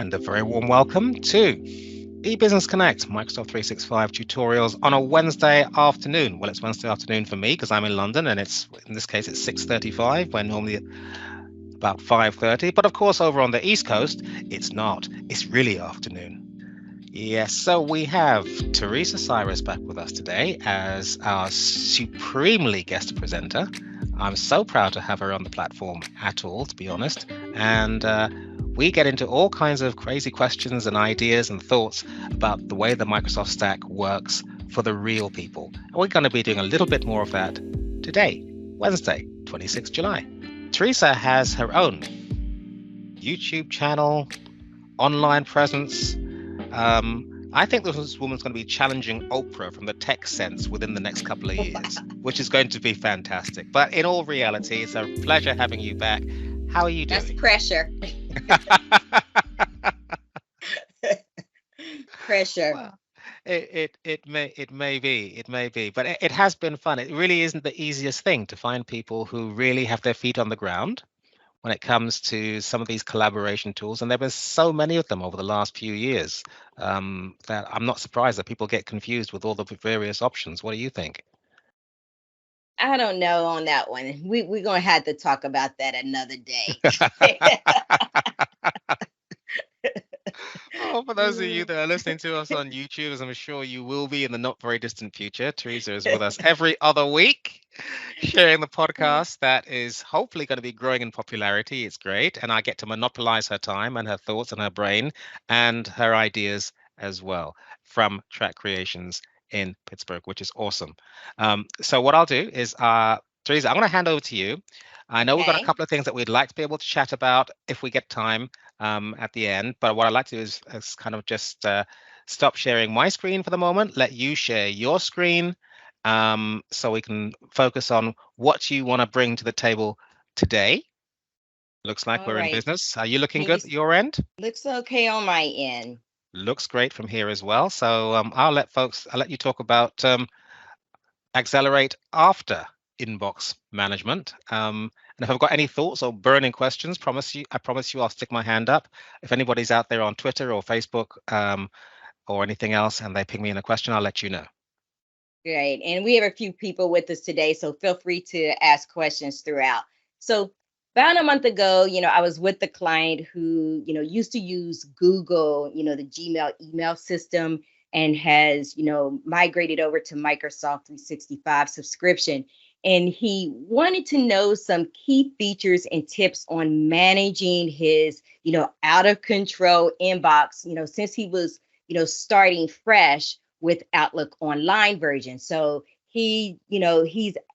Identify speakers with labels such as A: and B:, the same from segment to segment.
A: And a very warm welcome to eBusiness Connect Microsoft 365 tutorials on a Wednesday afternoon. Well, it's Wednesday afternoon for me because I'm in London, and in this case it's 6:35 when normally about 5:30. But of course, over on the East Coast, it's not. It's really afternoon. Yes, so we have Teresa Cyrus back with us today as our supremely guest presenter. I'm so proud to have her on the platform at all, to be honest. And we get into all kinds of crazy questions and ideas and thoughts about the way the Microsoft stack works for the real people. And we're going to be doing a little bit more of that today, Wednesday, 26th July. Teresa has her own YouTube channel, online presence. I think this woman's going to be challenging Oprah from the tech sense within the next couple of years, which is going to be fantastic. But in all reality, it's a pleasure having you back. How are you doing?
B: That's pressure. Pressure.
A: Well, it may be, but it has been fun. It really isn't the easiest thing to find people who really have their feet on the ground when it comes to some of these collaboration tools. And there have been so many of them over the last few years that I'm not surprised that people get confused with all the various options. What do you think?
B: I don't know on that one. We're gonna have to talk about that another day.
A: Oh, for those of you that are listening to us on YouTube, as I'm sure you will be in the not very distant future, Teresa is with us every other week, sharing the podcast that is hopefully going to be growing in popularity. It's great. And I get to monopolize her time and her thoughts and her brain and her ideas as well from Track Creations in Pittsburgh, which is awesome. So what I'll do is, Teresa, I'm going to hand over to you. I know we've got a
B: Okay.
A: couple of things that we'd like to be able to chat about if we get time at the end. But what I'd like to do is kind of just stop sharing my screen for the moment, let you share your screen so we can focus on what you want to bring to the table today. Looks like
B: All
A: we're in
B: right.
A: business. Are you looking
B: Can you
A: good at your end?
B: looks okay on my end?
A: Looks great from here as well. So I'll let you talk about accelerate after inbox management. And if I've got any thoughts or burning questions, I promise you I'll stick my hand up. If anybody's out there on Twitter or Facebook or anything else and they ping me in a question, I'll let you know.
B: Great. And we have a few people with us today, so feel free to ask questions throughout. So about a month ago, I was with the client who, used to use Google, the Gmail email system and has, migrated over to Microsoft 365 subscription. And he wanted to know some key features and tips on managing his, out of control inbox, since he was, starting fresh with Outlook online version. So he's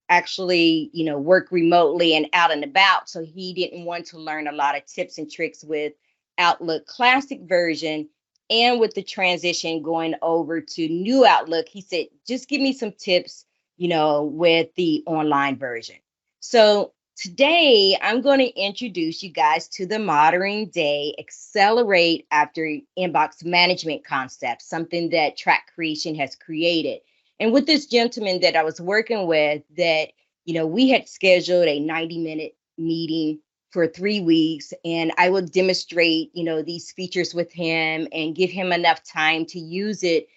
B: actually, work remotely and out and about. So he didn't want to learn a lot of tips and tricks with Outlook classic version. And with the transition going over to new Outlook, he said, just give me some tips, with the online version. So today I'm going to introduce you guys to the modern day accelerate after inbox management concept, something that Track Creation has created. And with this gentleman that I was working with, that, we had scheduled a 90-minute meeting for 3 weeks, and I would demonstrate, these features with him and give him enough time to use it.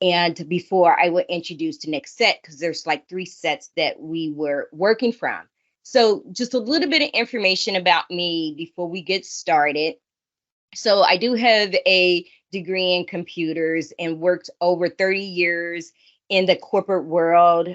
B: And before I would introduce the next set, because there's like 3 sets that we were working from. So just a little bit of information about me before we get started. So I do have a degree in computers and worked over 30 years in the corporate world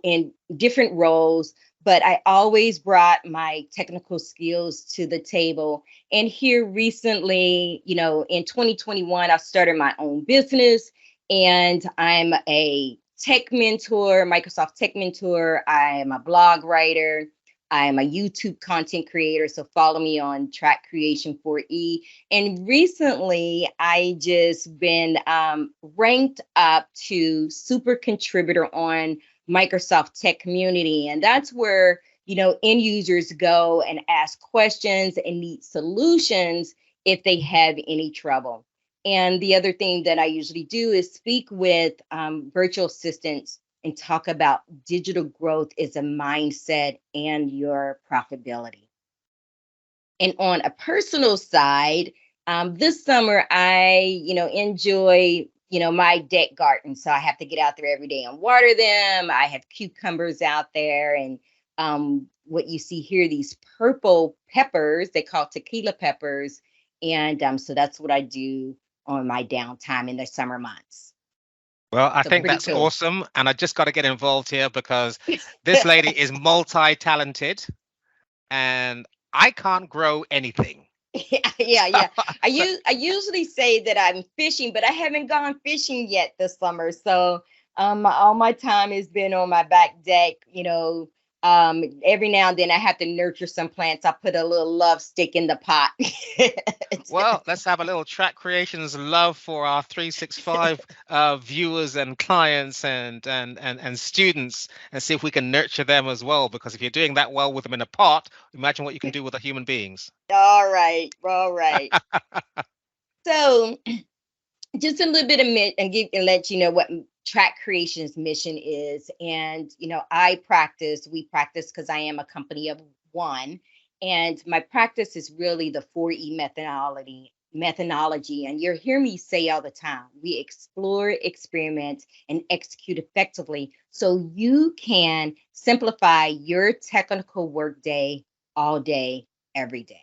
B: in different roles, but I always brought my technical skills to the table. And here recently, in 2021, I started my own business, and I'm a tech mentor, Microsoft tech mentor. I am a blog writer. I am a YouTube content creator. So follow me on Track Creation 4E. And recently, I just been ranked up to super contributor on Microsoft Tech Community. And that's where, end users go and ask questions and need solutions if they have any trouble. And the other thing that I usually do is speak with virtual assistants and talk about digital growth as a mindset and your profitability. And on a personal side, This summer, I, enjoy, my deck garden. So I have to get out there every day and water them. I have cucumbers out there, and what you see here, these purple peppers, they call tequila peppers. And so that's what I do on my downtime in the summer months.
A: Well, I
B: So
A: think
B: pretty
A: that's
B: cool.
A: awesome. And I just got to get involved here because this lady is multi-talented and I can't grow anything.
B: Yeah. I usually say that I'm fishing, but I haven't gone fishing yet this summer. So all my time has been on my back deck. Every now and then I have to nurture some plants. I put a little love stick in the pot.
A: Well, let's have a little Track Creations love for our 365 viewers and clients and students, and see if we can nurture them as well. Because if you're doing that well with them in a pot, imagine what you can do with the human beings.
B: All right, all right. So just a little bit of and let you know what Track Creations mission is. And we practice because I am a company of one, and my practice is really the 4E methodology. And you'll hear me say all the time, we explore, experiment, and execute effectively so you can simplify your technical workday all day, every day.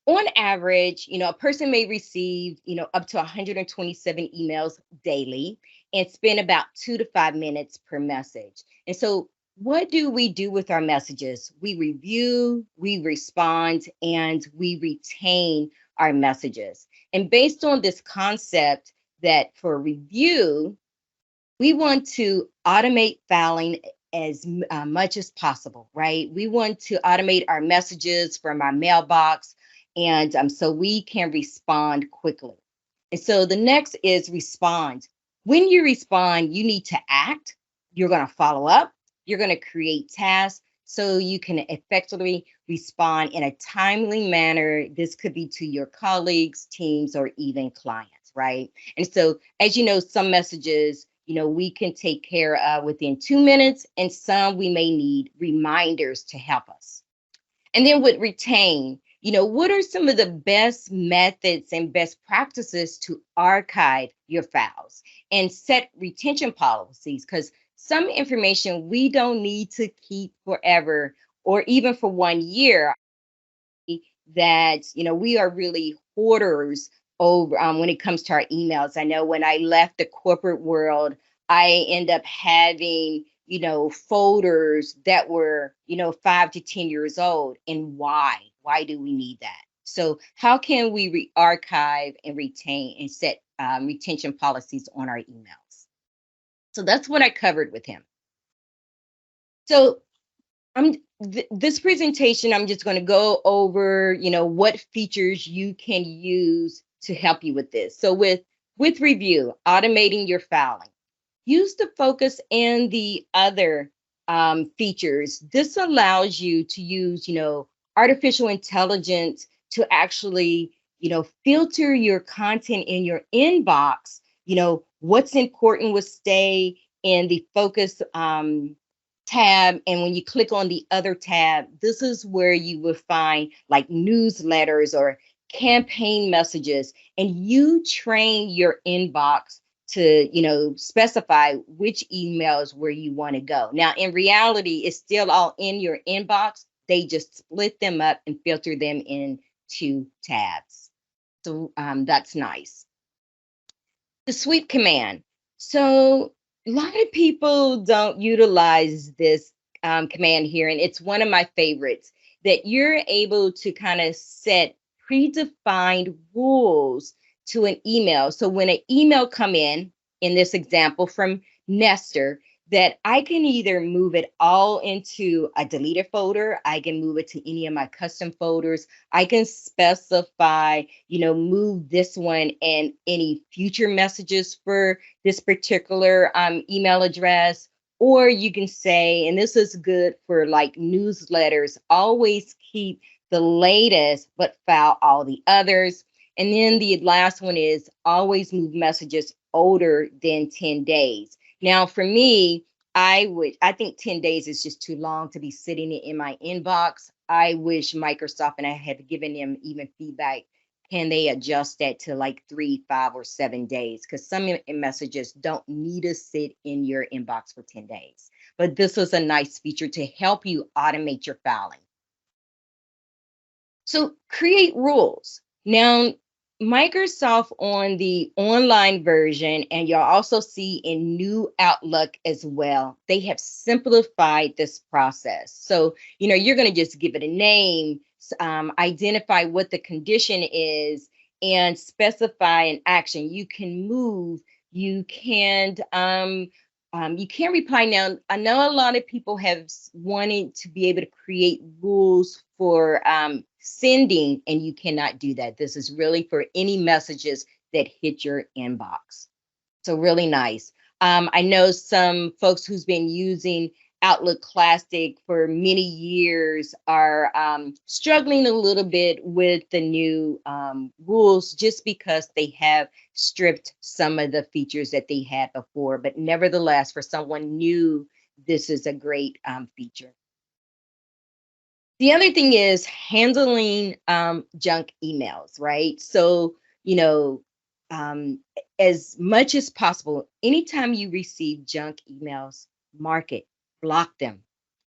B: On average, a person may receive, up to 127 emails daily and spend about 2 to 5 minutes per message. And so, what do we do with our messages? We review, we respond, and we retain our messages. And based on this concept that for review, we want to automate filing as much as possible, right? We want to automate our messages from our mailbox, and so we can respond quickly. And so the next is respond. When you respond, you need to act. You're going to follow up. You're going to create tasks so you can effectively respond in a timely manner. This could be to your colleagues, teams, or even clients, right? And so, as you know, some messages, we can take care of within 2 minutes, and some we may need reminders to help us. And then with retain, what are some of the best methods and best practices to archive your files and set retention policies? Because some information we don't need to keep forever or even for 1 year. That, we are really hoarders over when it comes to our emails. I know when I left the corporate world, I end up having, folders that were, 5 to 10 years old. And why? Why do we need that? So how can we archive and retain and set retention policies on our emails? So that's what I covered with him. So this presentation, I'm just going to go over, what features you can use to help you with this. So with review, automating your filing, use the focus and the other features. This allows you to use, artificial intelligence to actually, filter your content in your inbox. What's important will stay in the focus tab, and when you click on the other tab, this is where you will find like newsletters or campaign messages, and you train your inbox to specify which emails where you want to go. Now in reality, it's still all in your inbox. They just split them up and filter them into tabs. So that's nice. The sweep command. So a lot of people don't utilize this command here, and it's one of my favorites, that you're able to kind of set predefined rules to an email. So when an email come in this example from Nestor, that I can either move it all into a deleted folder, I can move it to any of my custom folders, I can specify, move this one and any future messages for this particular email address. Or you can say, and this is good for like newsletters, always keep the latest, but file all the others. And then the last one is always move messages older than 10 days. Now, for me, I think 10 days is just too long to be sitting in my inbox. I wish Microsoft, and I had given them even feedback, can they adjust that to like 3, 5, or 7 days? Because some messages don't need to sit in your inbox for 10 days. But this was a nice feature to help you automate your filing. So create rules. Now, Microsoft on the online version, and you'll also see in new Outlook as well, they have simplified this process. So, you're going to just give it a name, identify what the condition is, and specify an action. You can move, you can reply. Now, I know a lot of people have wanted to be able to create rules for sending, and you cannot do that. This is really for any messages that hit your inbox. So really nice. I know some folks who's been using Outlook Classic for many years are struggling a little bit with the new rules, just because they have stripped some of the features that they had before. But nevertheless, for someone new, this is a great feature. The other thing is handling junk emails, right? So, um, as much as possible, anytime you receive junk emails, mark it, block them,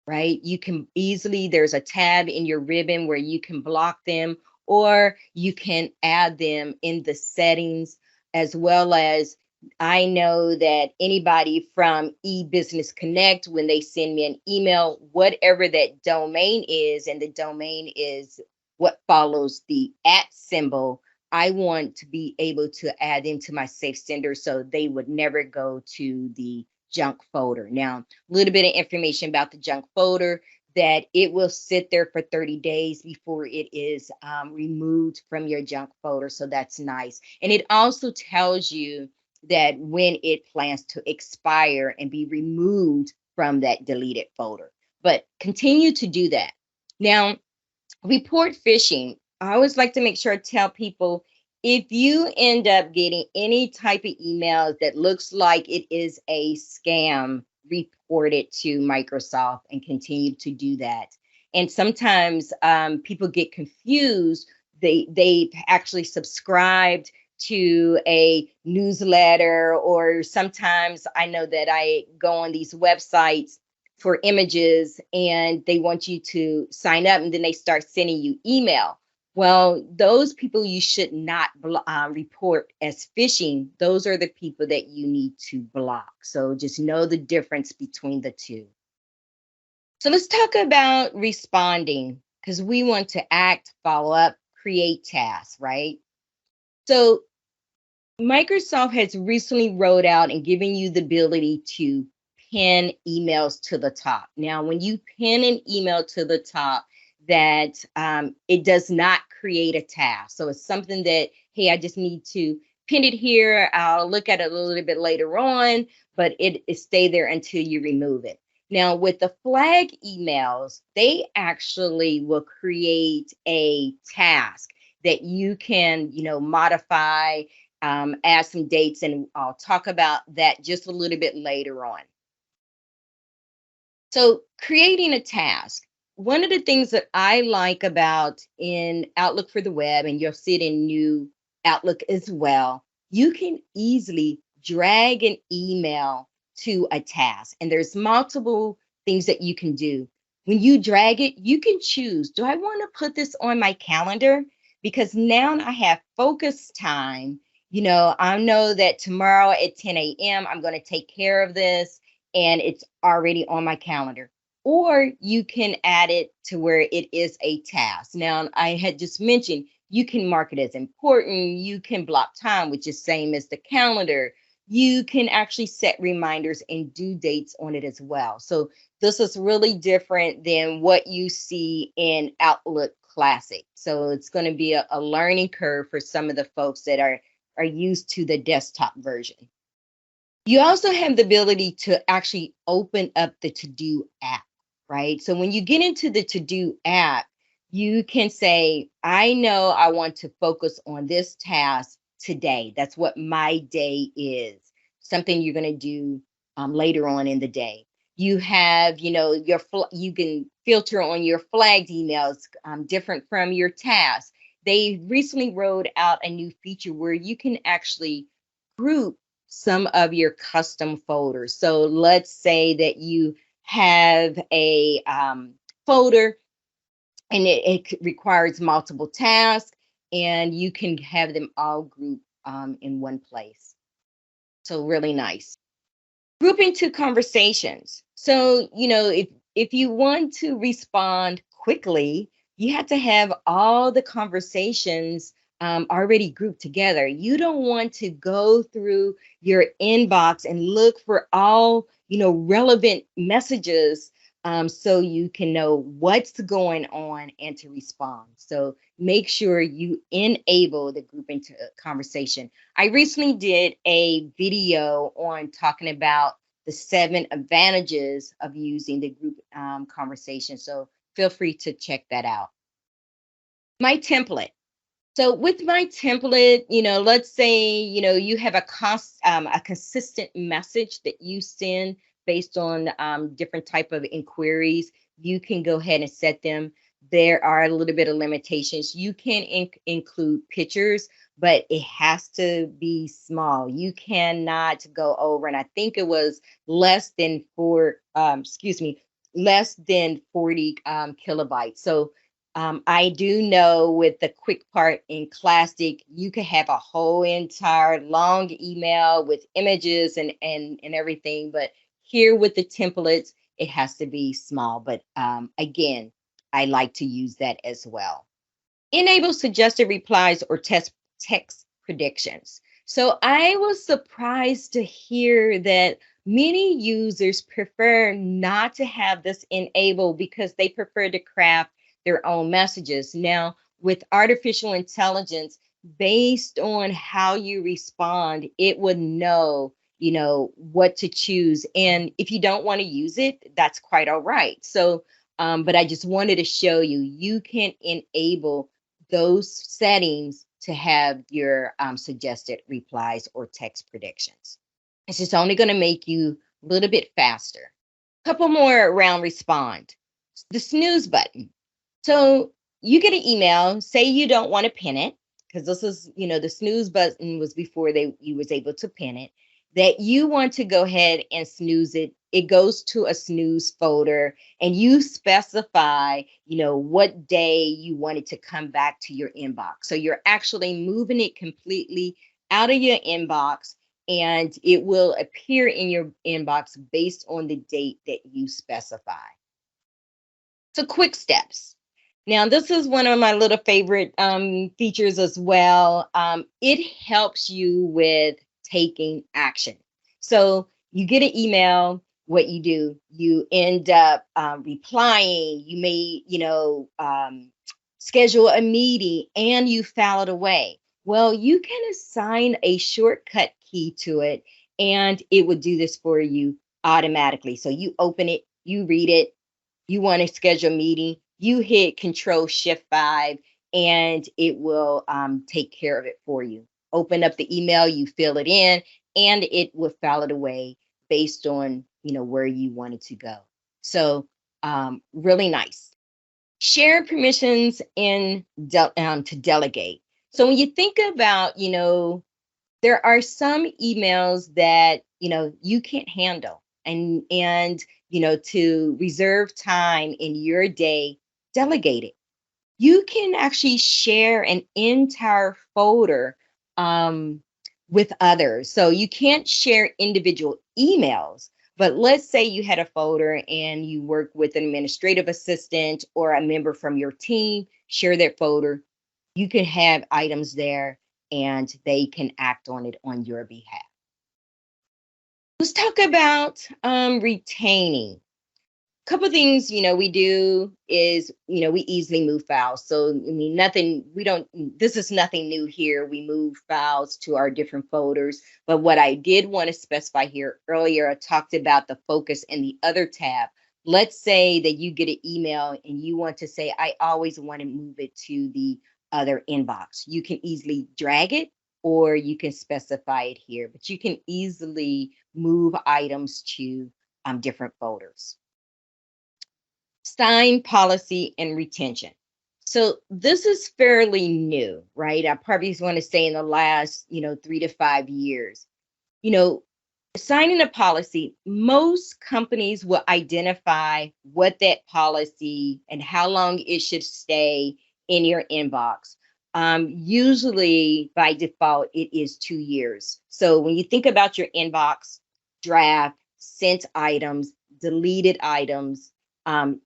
B: right? You can easily, there's a tab in your ribbon where you can block them, or you can add them in the settings, as well as I know that anybody from eBusiness Connect, when they send me an email, whatever that domain is, and the domain is what follows the @ symbol, I want to be able to add into my safe sender so they would never go to the junk folder. Now, a little bit of information about the junk folder, that it will sit there for 30 days before it is removed from your junk folder. So that's nice. And it also tells you that when it plans to expire and be removed from that deleted folder. But continue to do that. Now, report phishing. I always like to make sure I tell people, if you end up getting any type of emails that looks like it is a scam, report it to Microsoft and continue to do that. And sometimes people get confused. They actually subscribed to a newsletter, or sometimes I know that I go on these websites for images and they want you to sign up, and then they start sending you email. Well, those people you should not report as phishing. Those are the people that you need to block. So just know the difference between the two. So let's talk about responding, because we want to act, follow up, create tasks, right? So Microsoft has recently rolled out and given you the ability to pin emails to the top. Now, when you pin an email to the top, that it does not create a task. So it's something that, hey, I just need to pin it here. I'll look at it a little bit later on, but it stay there until you remove it. Now, with the flag emails, they actually will create a task that you can, modify, add some dates, and I'll talk about that just a little bit later on. So creating a task. One of the things that I like about in Outlook for the web, and you'll see it in new Outlook as well, you can easily drag an email to a task. And there's multiple things that you can do. When you drag it, you can choose, do I want to put this on my calendar? Because now I have focus time. I know that tomorrow at 10 a.m., I'm going to take care of this, and it's already on my calendar. Or you can add it to where it is a task. Now, I had just mentioned you can mark it as important. You can block time, which is same as the calendar. You can actually set reminders and due dates on it as well. So this is really different than what you see in Outlook Classic. So it's going to be a learning curve for some of the folks that are used to the desktop version. You also have the ability to actually open up the To-Do app, right? So when you get into the To-Do app, you can say, I know I want to focus on this task today. That's what my day is, something you're going to do later on in the day. You have, you can filter on your flagged emails, different from your tasks. They recently rolled out a new feature where you can actually group some of your custom folders. So let's say that you have a folder and it requires multiple tasks, and you can have them all grouped in one place. So really nice. Grouping to conversations. So, if you want to respond quickly, you have to have all the conversations already grouped together. You don't want to go through your inbox and look for all, relevant messages, so you can know what's going on and to respond. So make sure you enable the grouping to conversation. I recently did a video on talking about the 7 advantages of using the group conversation. So feel free to check that out. My template. So with my template, let's say, you have a consistent message that you send based on different type of inquiries. You can go ahead and set them. There are a little bit of limitations. You can include pictures, but it has to be small. You cannot go over, and I think it was less than less than 40 kilobytes. So I do know with the quick part in Classic, you could have a whole entire long email with images and everything. But here with the templates, it has to be small. But again, I like to use that as well. Enable suggested replies or text predictions. So I was surprised to hear that many users prefer not to have this enabled because they prefer to craft their own messages. Now, with artificial intelligence, based on how you respond, it would know, what to choose. And if you don't want to use it, that's quite all right. So, but I just wanted to show you, you can enable those settings to have your suggested replies or text predictions. It's just only going to make you a little bit faster. Couple more around respond. The snooze button. So you get an email, say you don't want to pin it, because this is, the snooze button was before you was able to pin it, that you want to go ahead and snooze it. It goes to a snooze folder, and you specify, what day you want it to come back to your inbox. So you're actually moving it completely out of your inbox, and it will appear in your inbox based on the date that you specify. So quick steps. Now, this is one of my little favorite features as well. It helps you with taking action. So you get an email, what you do, you end up replying, you may, schedule a meeting and you file it away. Well, you can assign a shortcut key to it and it would do this for you automatically. So you open it, you read it, you want to schedule a meeting, you hit Control Shift 5, and it will take care of it for you. Open up the email, you fill it in, and it will file it away based on where you want it to go. So really nice. Share permissions to delegate. So when you think about, there are some emails that you can't handle, and to reserve time in your day, delegate it. You can actually share an entire folder with others. So you can't share individual emails, but let's say you had a folder and you work with an administrative assistant or a member from your team, share that folder. You can have items there and they can act on it on your behalf. Let's talk about retaining. A couple of things, we do is, we easily move files. So, I mean, this is nothing new here. We move files to our different folders. But what I did want to specify here earlier, I talked about the focus and the other tab. Let's say that you get an email and you want to say, I always want to move it to the other inbox. You can easily drag it or you can specify it here, but you can easily move items to different folders. Sign policy and retention. So this is fairly new, right? I probably want to say in the last, 3 to 5 years. You know, signing a policy, most companies will identify what that policy and how long it should stay in your inbox. Usually by default, it is 2 years. So when you think about your inbox, draft, sent items, deleted items,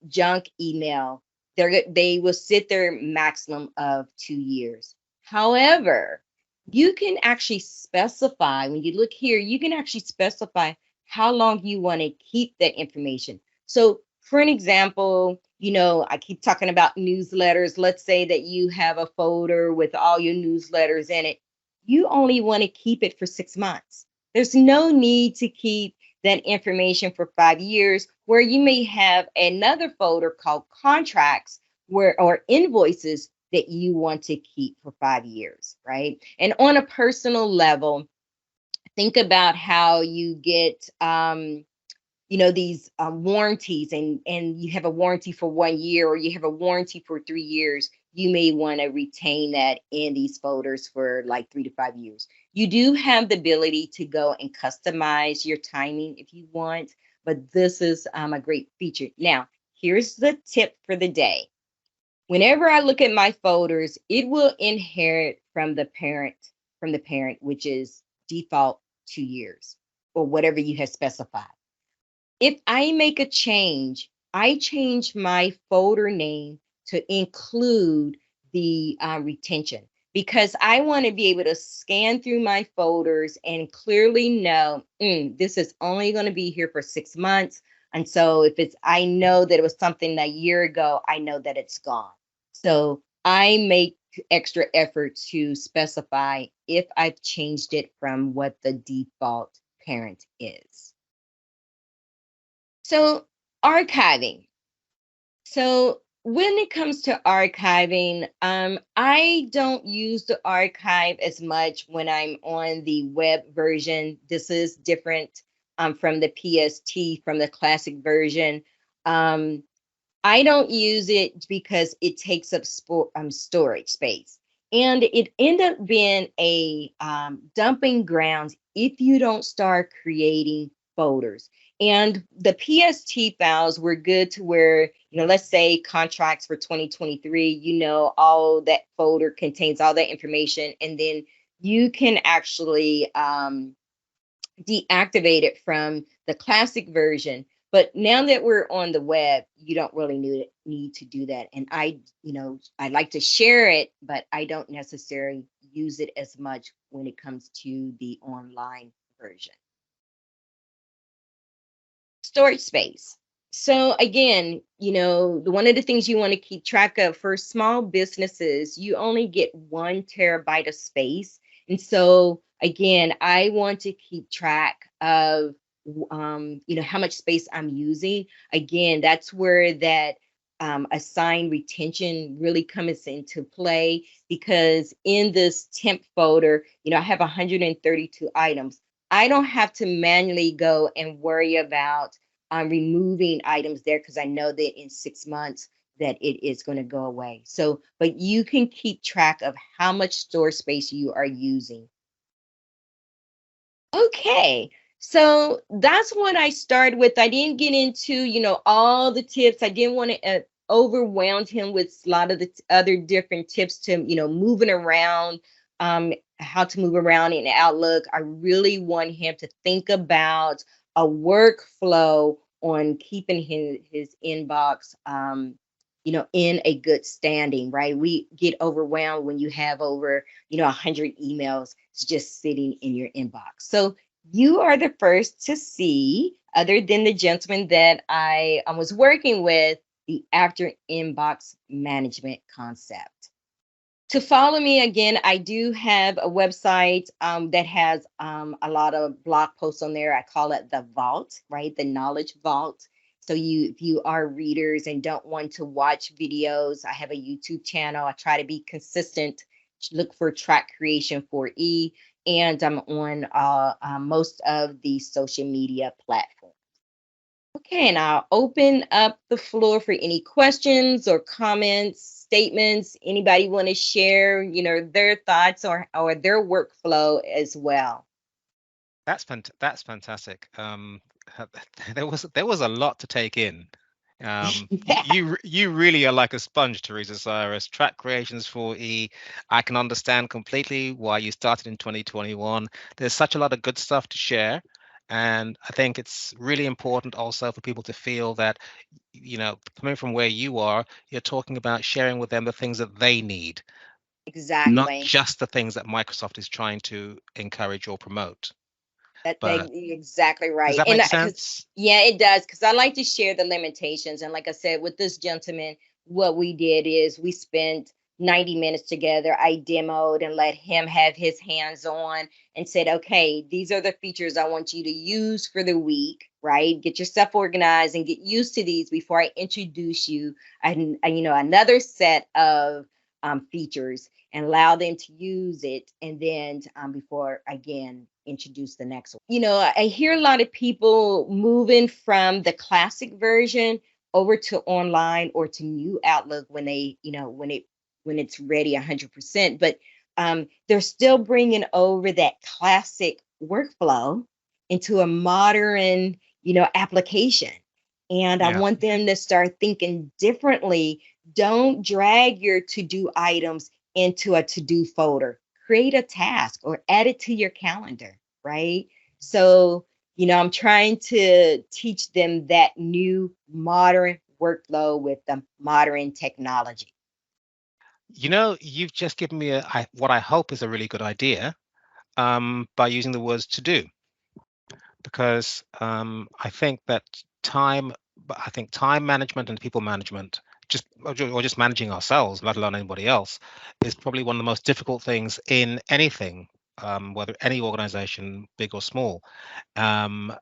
B: junk email, they will sit there maximum of 2 years. However, you can actually specify, when you look here, you can actually specify how long you want to keep that information. So for an example, I keep talking about newsletters. Let's say that you have a folder with all your newsletters in it. You only want to keep it for 6 months. There's no need to keep that information for 5 years, where you may have another folder called contracts or invoices that you want to keep for 5 years, right? And on a personal level, think about how you get these warranties, and you have a warranty for 1 year, or you have a warranty for 3 years. You may want to retain that in these folders for like 3 to 5 years. You do have the ability to go and customize your timing if you want, but this is a great feature. Now, here's the tip for the day. Whenever I look at my folders, it will inherit from the parent, which is default 2 years, or whatever you have specified. If I make a change, I change my folder name to include the retention, because I want to be able to scan through my folders and clearly know this is only going to be here for 6 months. And so if I know that it was something a year ago, I know that it's gone. So I make extra effort to specify if I've changed it from what the default parent is. So archiving. So when it comes to archiving, I don't use the archive as much when I'm on the web version. This is different from the PST, from the classic version. I don't use it because it takes up storage space. And it end up being a dumping ground if you don't start creating folders. And the PST files were good to where, let's say contracts for 2023, all that folder contains all that information. And then you can actually deactivate it from the classic version. But now that we're on the web, you don't really need to do that. And I like to share it, but I don't necessarily use it as much when it comes to the online version. Storage space. So again, one of the things you want to keep track of for small businesses, you only get 1 terabyte of space. And so again, I want to keep track of how much space I'm using. Again, that's where that assigned retention really comes into play, because in this temp folder, I have 132 items. I don't have to manually go and worry about removing items there, because I know that in 6 months that it is going to go away. So, but you can keep track of how much store space you are using. Okay, so that's what I started with. I didn't get into, all the tips. I didn't want to overwhelm him with a lot of the other different tips to, moving around, how to move around in Outlook. I really want him to think about a workflow on keeping his inbox, in a good standing, right? We get overwhelmed when you have over, 100 emails just sitting in your inbox. So you are the first to see, other than the gentleman that I was working with, the after inbox management concept. To follow me again, I do have a website that has a lot of blog posts on there. I call it the Vault, right? The Knowledge Vault. So if you are readers and don't want to watch videos, I have a YouTube channel. I try to be consistent. Look for Track Creation for E, and I'm on most of the social media platforms. Okay, and I'll open up the floor for any questions or comments, statements. Anybody want to share, their thoughts or their workflow as well?
A: That's fantastic. There was a lot to take in. You really are like a sponge, Teresa Cyrus. Track creations for E. I can understand completely why you started in 2021. There's such a lot of good stuff to share, and I think it's really important also for people to feel that, coming from where you are, you're talking about sharing with them the things that they need, not
B: Exactly.
A: just the things that Microsoft is trying to encourage or promote. But
B: You're exactly
A: does
B: right.
A: that
B: And
A: make
B: because
A: sense?
B: yeah, it does. Because I like to share the limitations. And like I said, with this gentleman, what we did is we spent 90 minutes together. I demoed and let him have his hands on and said, okay, these are the features I want you to use for the week, right? Get yourself organized and get used to these before I introduce you another set of features and allow them to use it. And then before again introduce the next one. I hear a lot of people moving from the classic version over to online or to new Outlook when they, when it's ready 100%. But they're still bringing over that classic workflow into a modern, application. And I
A: Yeah.
B: want them to start thinking differently. Don't drag your to do items into a to do folder. Create a task or add it to your calendar, right? So, I'm trying to teach them that new modern workflow with the modern technology.
A: You've just given me what I hope is a really good idea, by using the words to do, because I think that time, but I think time management and people management, just managing ourselves, let alone anybody else, is probably one of the most difficult things in anything, whether any organization, big or small.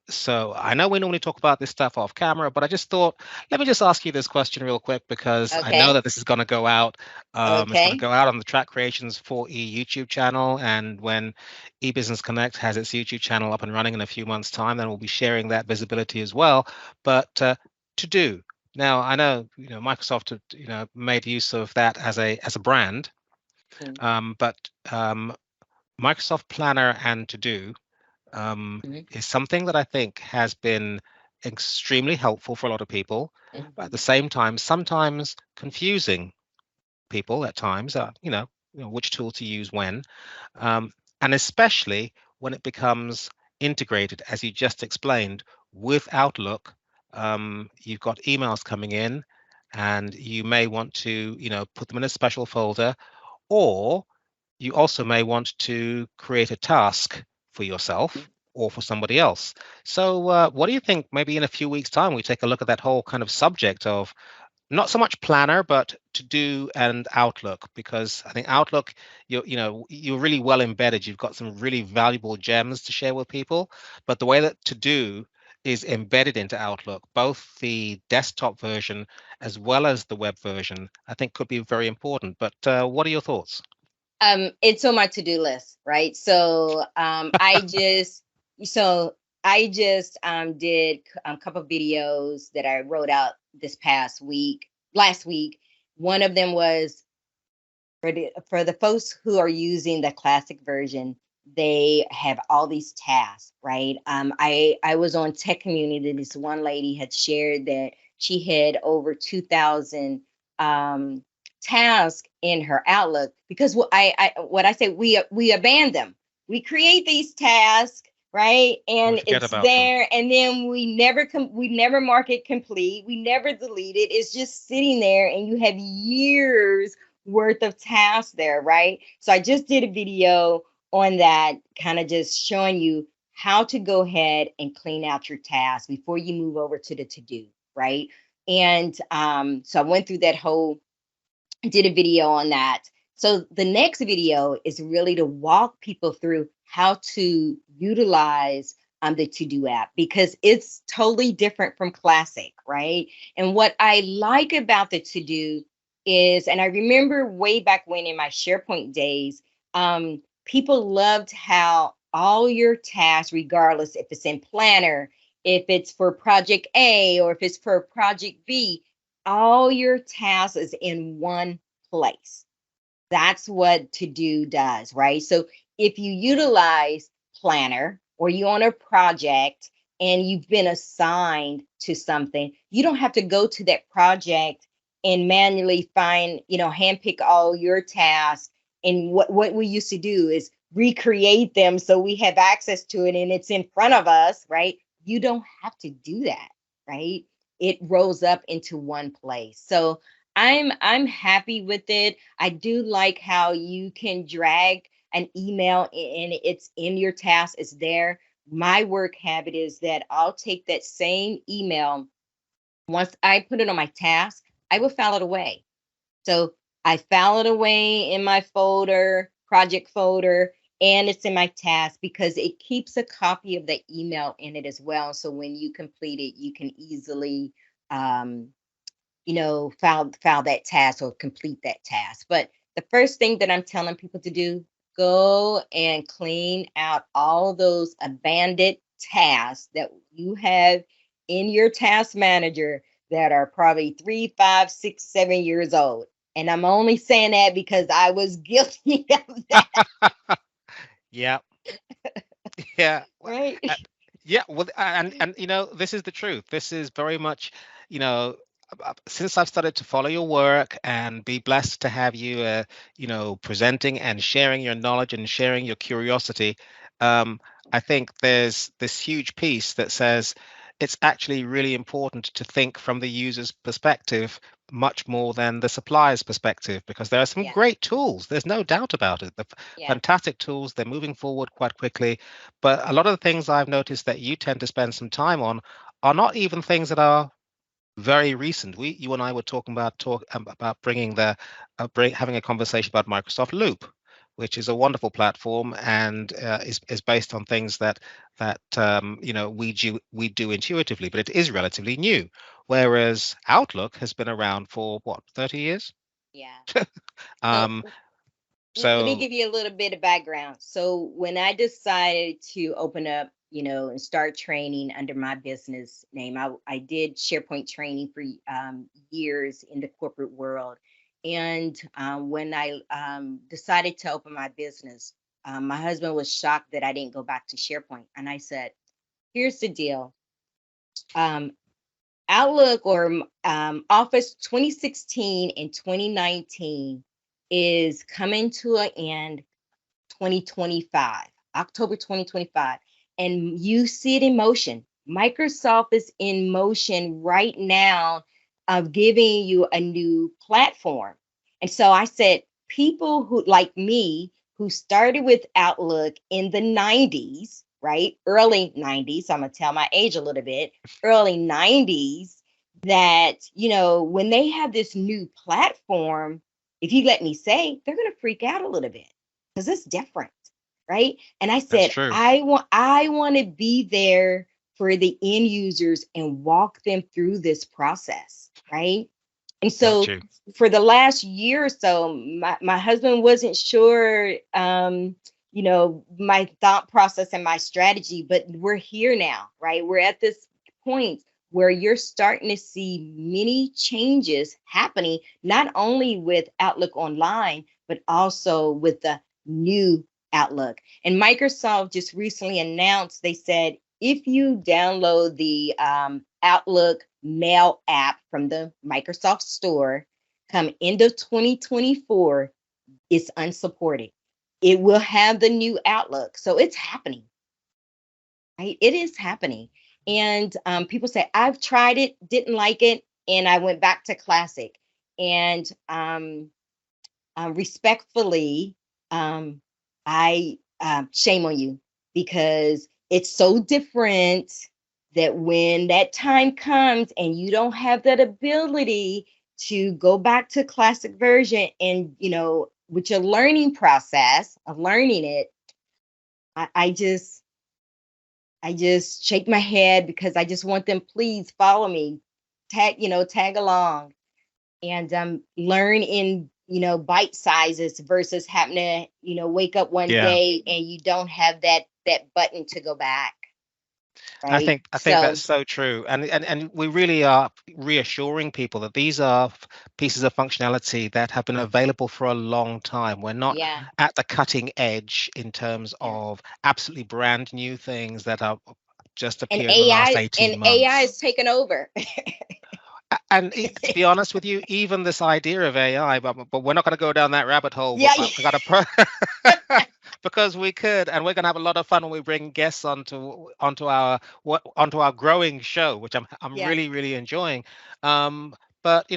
A: So I know we normally talk about this stuff off camera, but I just thought, let me just ask you this question real quick, because I know
B: Okay.
A: that this is going to go out. It's going to
B: Okay.
A: go out on the Track Creations 4E YouTube channel. And when eBusiness Connect has its YouTube channel up and running in a few months' time, then we'll be sharing that visibility as well. But to do. Now, I know, Microsoft, made use of that as a brand, but Microsoft Planner and To Do,
B: Mhm,
A: is something that I think has been extremely helpful for a lot of people, but at the
B: mhm,
A: same time, sometimes confusing people at times, which tool to use when, um, and especially when it becomes integrated, as you just explained, with Outlook. You've got emails coming in, and you may want to, put them in a special folder, or you also may want to create a task for
B: mhm.
A: yourself or for somebody else. So, what do you think? Maybe in a few weeks' time, we take a look at that whole kind of subject of not so much Planner, but To Do and Outlook, because I think Outlook, you're really well embedded. You've got some really valuable gems to share with people, but the way that To Do is embedded into Outlook, both the desktop version as well as the web version, I think could be very important. But what are your thoughts?
B: It's on my to-do list, right? So I just did a couple of videos that I wrote out last week. One of them was for the folks who are using the classic version. They have all these tasks, right? I was on Tech Community. This one lady had shared that she had over 2,000 um, tasks in her Outlook because what I say we abandon them. We create these tasks, right?
A: And we
B: And
A: forget
B: it's
A: about them.
B: there, and then we never mark it complete. We never delete it. It's just sitting there, and you have years worth of tasks there, right? So I just did a video on that, kind of just showing you how to go ahead and clean out your tasks before you move over to the to do, right? And so I went through that whole, did a video on that. So the next video is really to walk people through how to utilize the To Do app because it's totally different from Classic, right? And what I like about the To Do is, and I remember way back when in my SharePoint days, people loved how all your tasks, regardless if it's in Planner, if it's for project A or if it's for project B, all your tasks is in one place. That's what to do does, right? So if you utilize Planner or you on a project and you've been assigned to something, you don't have to go to that project and manually find, handpick all your tasks. And what we used to do is recreate them so we have access to it and it's in front of us, right? You don't have to do that, right? It rolls up into one place. So I'm happy with it. I do like how you can drag an email and it's in your task, it's there. My work habit is that I'll take that same email. Once I put it on my task, I will file it away. So I file it away in my folder, project folder, and it's in my task because it keeps a copy of the email in it as well. So when you complete it, you can easily file that task or complete that task. But the first thing that I'm telling people to do, go and clean out all those abandoned tasks that you have in your task manager that are probably 3, 5, 6, 7 years old. And I'm only saying that because I was guilty of that.
A: Yeah. Yeah.
B: Right?
A: Uh, yeah. Well, and this is the truth. This is very much, you know, since I've started to follow your work and be blessed to have you, presenting and sharing your knowledge and sharing your curiosity, um, I think there's this huge piece that says it's actually really important to think from the user's perspective much more than the supplier's perspective, because there are some
B: Yeah.
A: great tools. There's no doubt about it. The
B: Yeah.
A: fantastic tools. They're moving forward quite quickly. But a lot of the things I've noticed that you tend to spend some time on are not even things that are very recent. You and I were talking about bringing having a conversation about Microsoft Loop, which is a wonderful platform and is based on things that we do intuitively, but it is relatively new. Whereas Outlook has been around for what, 30 years?
B: Yeah. So
A: Um,
B: let me
A: so
B: give you a little bit of background. So when I decided to open up, and start training under my business name, I did SharePoint training for years in the corporate world. And when I decided to open my business, my husband was shocked that I didn't go back to SharePoint. And I said, here's the deal. Um, Outlook or Office 2016 and 2019 is coming to an end 2025, October 2025. And you see it in motion. Microsoft is in motion right now of giving you a new platform. And so I said, people who like me, who started with Outlook in the 90s, right? Early 90s. I'm going to tell my age a little bit. Early 90s, that, when they have this new platform, if you let me say, they're going to freak out a little bit because it's different, right? And I
A: that's
B: said,
A: true.
B: I want to be there for the end users and walk them through this process, right? And
A: Got
B: so
A: you.
B: for the last year or so, my husband wasn't sure, my thought process and my strategy, but we're here now, right? We're at this point where you're starting to see many changes happening, not only with Outlook Online, but also with the new Outlook. And Microsoft just recently announced, they said, if you download the Outlook Mail app from the Microsoft Store, come end of 2024, it's unsupported. It will have the new Outlook. So it's happening, right? It is happening. And people say, I've tried it, didn't like it, and I went back to Classic. And respectfully, I shame on you because it's so different that when that time comes and you don't have that ability to go back to classic version and with your learning process of learning it, I, I just I just shake my head because I just want them, please follow me, tag along and learn in bite sizes versus having to wake up one
A: Yeah.
B: day and you don't have that button to go back. right?
A: I think that's
B: So
A: so true, and we really are reassuring people that these are pieces of functionality that have been available for a long time. We're not
B: yeah,
A: at the cutting edge in terms
B: yeah.
A: of absolutely brand new things that are just
B: And
A: appeared in the last
B: AI
A: 18
B: is
A: months.
B: taking over.
A: To be honest with you, even this idea of AI, but we're not going to go down that rabbit hole. But
B: Yeah,
A: I got to because we could, and we're going to have a lot of fun when we bring guests onto our growing show, which I'm
B: yeah,
A: really enjoying. But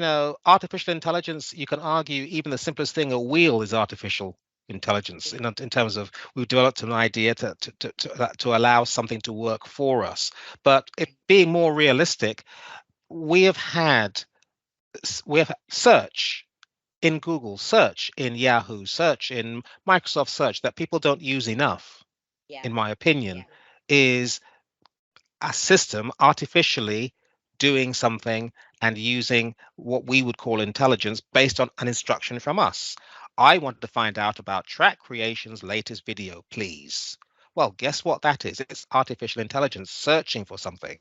A: artificial intelligence, you can argue even the simplest thing, a wheel, is artificial intelligence in terms of we've developed an idea to allow something to work for us. But it being more realistic, we have had we have search in Google, search in Yahoo, search in Microsoft Search that people don't use enough,
B: yeah,
A: in my
B: yeah.
A: opinion, is a system artificially doing something and using what we would call intelligence based on an instruction from us. I want to find out about Track Creation's latest video, please. Well, guess what that is? It's artificial intelligence searching for something.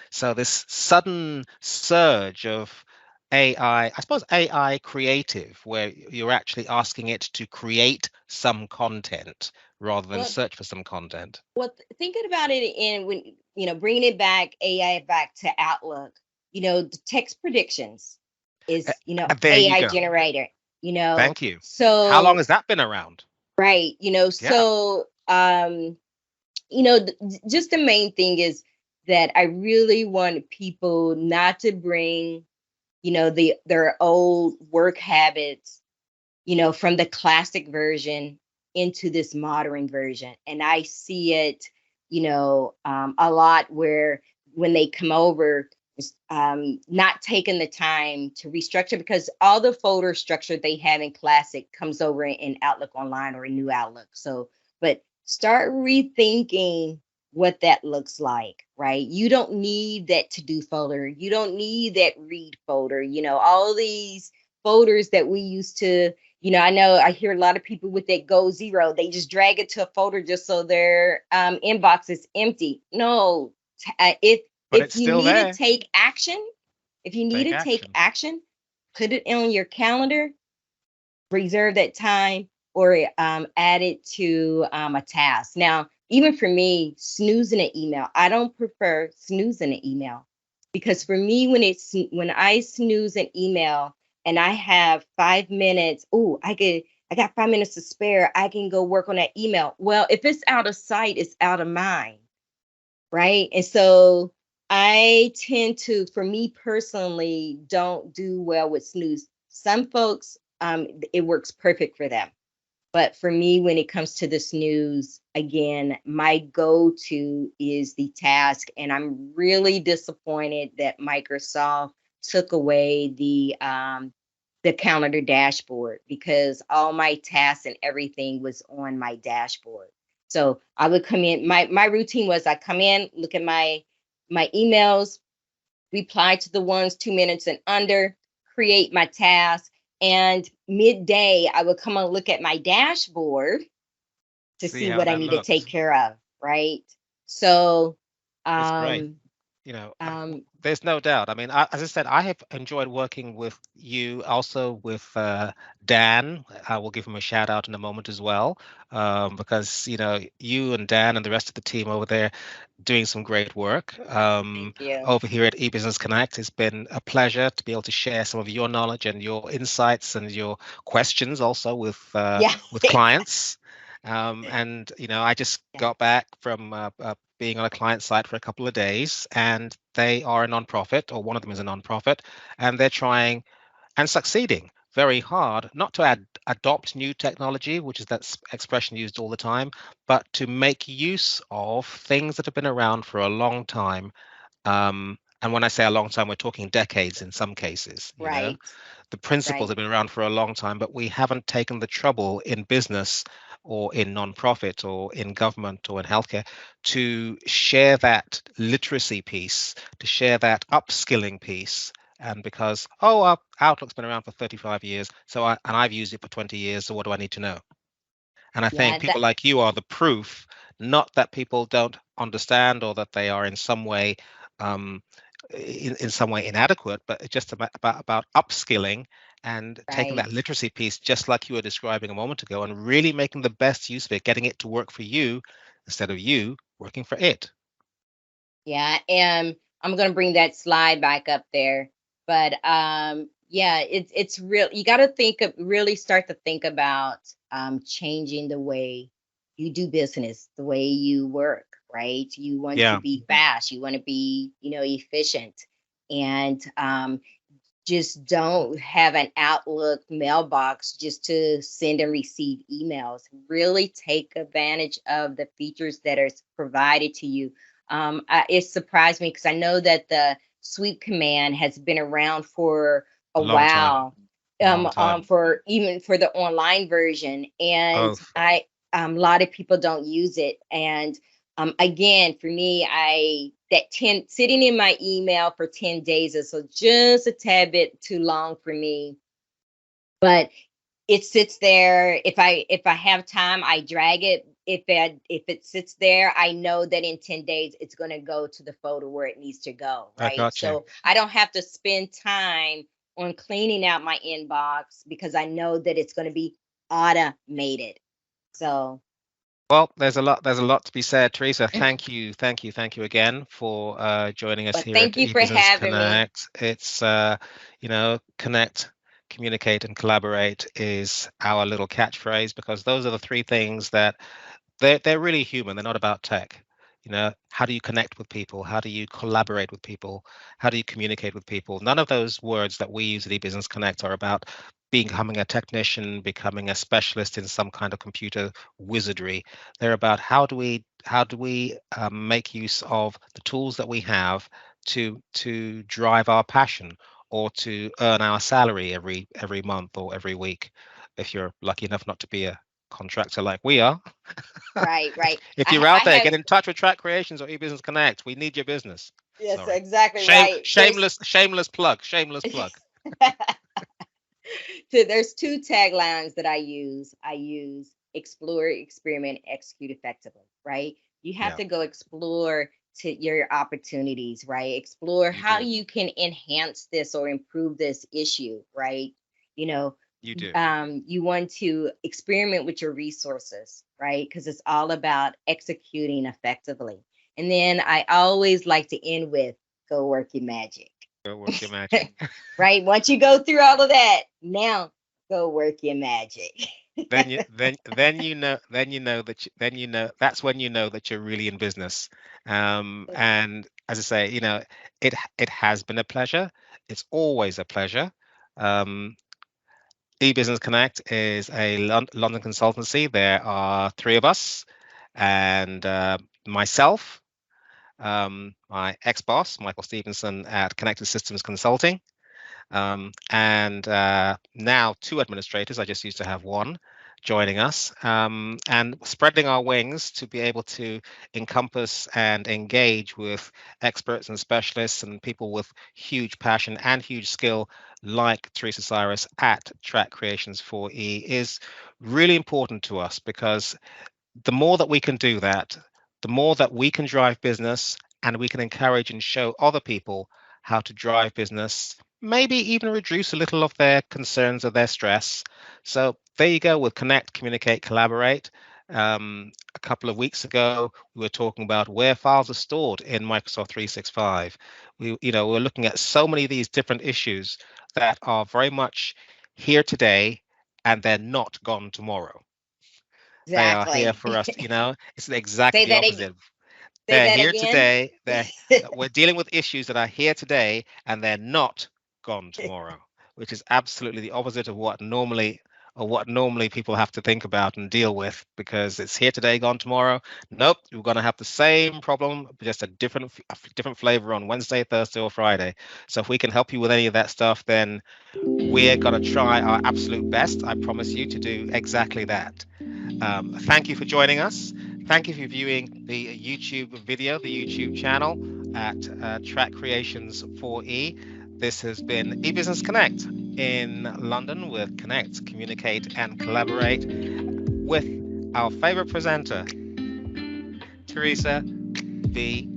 A: So this sudden surge of I suppose AI creative, where you're actually asking it to create some content rather than
B: Well,
A: search for some content.
B: thinking about it in when bringing it back, AI back to Outlook. The text predictions
A: Uh,
B: is
A: There you
B: AI
A: go.
B: generator.
A: Thank you. How long
B: So
A: has that been around?
B: right.
A: Yeah.
B: Just the main thing is that I really want people not to bring their old work habits from the classic version into this modern version. And I see it, a lot where when they come over, not taking the time to restructure because all the folder structure they have in classic comes over in Outlook Online or in New Outlook. So, but start rethinking what that looks like, right? You don't need that to do folder. You don't need that read folder. All these folders that we used to, I know I hear a lot of people with that Go Zero, they just drag it to a folder just so their inbox is empty. No, if
A: But it's
B: you
A: still
B: need to
A: there.
B: take action, if you need
A: Take
B: to take
A: action.
B: action, put it on your calendar, reserve that time, or add it to a task. Now, even for me, snoozing an email, I don't prefer snoozing an email because for me, when I snooze an email and I have 5 minutes, I got 5 minutes to spare. I can go work on that email. Well, if it's out of sight, it's out of mind, right? And so I tend to, for me personally, don't do well with snooze. Some folks, it works perfect for them. But for me, when it comes to the snooze, again, my go to is the task. And I'm really disappointed that Microsoft took away the calendar dashboard because all my tasks and everything was on my dashboard. So I would come in, my routine was I come in, look at my emails, reply to the ones 2 minutes and under, create my task. And midday, I would come and look at my dashboard to
A: See
B: see
A: how
B: what I
A: that
B: need to take
A: looks.
B: care of. Right. So,
A: It's great.
B: um,
A: you know, uh,
B: um,
A: there's no doubt. I mean, as I said, I have enjoyed working with you, also with Dan. I will give him a shout out in a moment as well, because you and Dan and the rest of the team over there doing some great work.
B: thank you.
A: Over here at eBusiness Connect, it's been a pleasure to be able to share some of your knowledge and your insights and your questions also
B: Yeah.
A: with clients. And I just
B: Yeah.
A: got back from being on a client site for a couple of days, and they are a nonprofit, or one of them is a nonprofit, and they're trying and succeeding very hard not to adopt new technology, which is that expression used all the time, but to make use of things that have been around for a long time. And when I say a long time, we're talking decades in some cases.
B: Right.
A: The principles
B: Right.
A: have been around for a long time, but we haven't taken the trouble in business or in nonprofit or in government or in healthcare to share that literacy piece, to share that upskilling piece. And because, our Outlook's been around for 35 years, and I've used it for 20 years, so what do I need to know? And I think
B: Yeah.
A: people like you are the proof Not that people don't understand or that they are in some way um, in some way inadequate, but it's just about upskilling and taking
B: Right.
A: that literacy piece, just like you were describing a moment ago, and really making the best use of it, getting it to work for you instead of you working for it.
B: Yeah, and I'm gonna bring that slide back up there. But yeah, it's real. You got to think of really start to think about changing the way you do business, the way you work. Right? You want to
A: Yeah,
B: be fast. You want to be, efficient, and just don't have an Outlook mailbox just to send and receive emails. Really take advantage of the features that are provided to you. It surprised me because I know that the sweep command has been around for a
A: long time,
B: while,
A: long time.
B: for even for the online version, and
A: Oh,
B: a lot of people don't use it. And again, for me, that 10 sitting in my email for 10 days is so just a tad bit too long for me. But it sits there. If I have time, I drag it. If it sits there, I know that in 10 days it's going to go to the folder where it needs to go,
A: I
B: right?
A: got you.
B: So I don't have to spend time on cleaning out my inbox because I know that it's going to be automated. So,
A: Well, there's a lot to be said, Teresa. Thank you again for joining us
B: but
A: here at
B: thank you for
A: eBusiness
B: having me.
A: Connect. It's connect, communicate, and collaborate is our little catchphrase, because those are the three things that they're really human. They're not about tech. How do you connect with people? How do you collaborate with people? How do you communicate with people? None of those words that we use at eBusiness Connect are about becoming a technician, becoming a specialist in some kind of computer wizardry. They're about how do we make use of the tools that we have to drive our passion, or to earn our salary every month or every week, if you're lucky enough not to be a contractor like we are.
B: Right,
A: if,
B: right.
A: if
B: I
A: you're out
B: I
A: there,
B: have
A: get in touch with Track Creations or eBusiness Connect. We need your business.
B: yes,
A: Sorry.
B: exactly right.
A: Shameless plug. Shameless plug.
B: So there's two taglines that I use. I use explore, experiment, execute effectively, right? You have
A: Yeah,
B: to go explore to your opportunities, right? Explore
A: you
B: how
A: do.
B: you can enhance this or improve this issue, right? You know,
A: You do.
B: you want to experiment with your resources, right? Because it's all about executing effectively. And then I always like to end with go work your magic.
A: Go work your magic.
B: Right? Once you go through all of that, now go work your magic.
A: Then that's when you know that you're really in business. And as I say, it has been a pleasure. It's always a pleasure. Um, eBusiness Connect is a London consultancy. There are three of us, and myself, my ex-boss, Michael Stevenson at Connected Systems Consulting, and now two administrators. I just used to have one joining us, and spreading our wings to be able to encompass and engage with experts and specialists and people with huge passion and huge skill, like Teresa Cyrus at Track Creations 4E, is really important to us, because the more that we can do that, the more that we can drive business, and we can encourage and show other people how to drive business, maybe even reduce a little of their concerns or their stress. So there you go with Connect, Communicate, Collaborate. A couple of weeks ago, we were talking about where files are stored in Microsoft 365. We're looking at so many of these different issues that are very much here today, and they're not gone tomorrow. They are here
B: Exactly.
A: for us. It's exactly
B: say
A: the
B: that ag-
A: opposite.
B: say
A: They're
B: that
A: here
B: again.
A: today. We're dealing with issues that are here today, and they're not gone tomorrow, which is absolutely the opposite of what normally people have to think about and deal with, because it's here today, gone tomorrow. Nope, we're going to have the same problem, just a different flavor on Wednesday, Thursday, or Friday. So if we can help you with any of that stuff, then we're going to try our absolute best. I promise you to do exactly that. Thank you for joining us. Thank you for viewing the YouTube video, the YouTube channel at Track Creations 4E. This has been eBusiness Connect in London with Connect, Communicate, and Collaborate with our favorite presenter, Teresa V.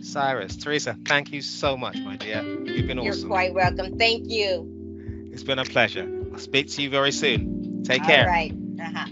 A: Cyrus. Teresa, thank you so much, my dear. You've been
B: You're
A: awesome.
B: quite welcome. Thank you.
A: It's been a pleasure. I'll speak to you very soon. Take
B: All
A: care.
B: right. Uh-huh.